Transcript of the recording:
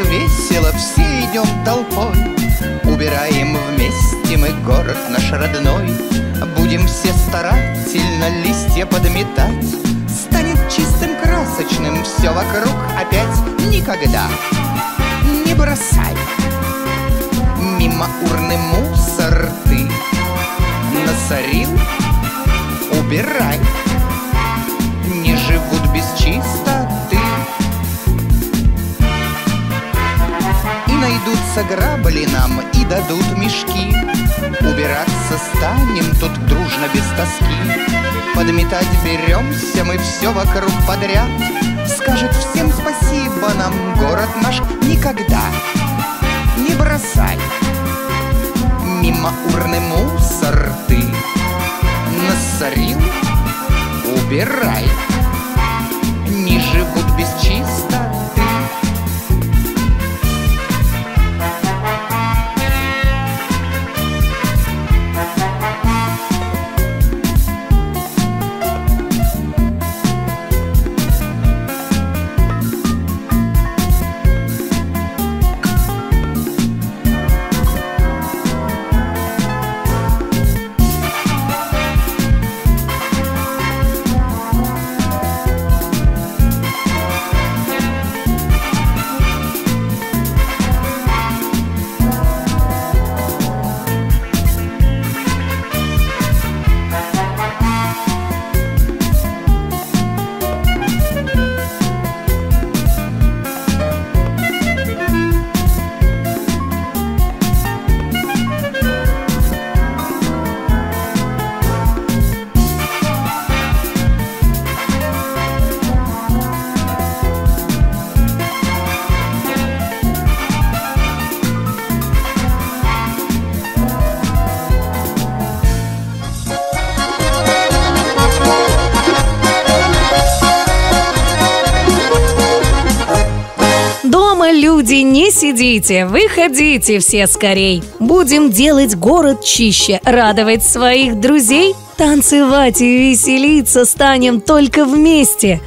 весело, все идем толпой. Убираем вместе мы город наш родной. Будем все старательно листья подметать. Станет чистым, красочным все вокруг опять. Никогда не бросай мимо урны мусор ты. Насорил — убирай. Не живут без чистоты. И найдутся грабли нам, и дадут мешки. Убираться станем тут дружно без тоски. Подметать беремся мы все вокруг подряд. Скажет всем спасибо нам город наш. Никогда не бросай мимо урны мусор ты. Насорил — убирай. Не живут без чистоты. Люди, не сидите, выходите все скорей. Будем делать город чище, радовать своих друзей. Танцевать и веселиться станем только вместе.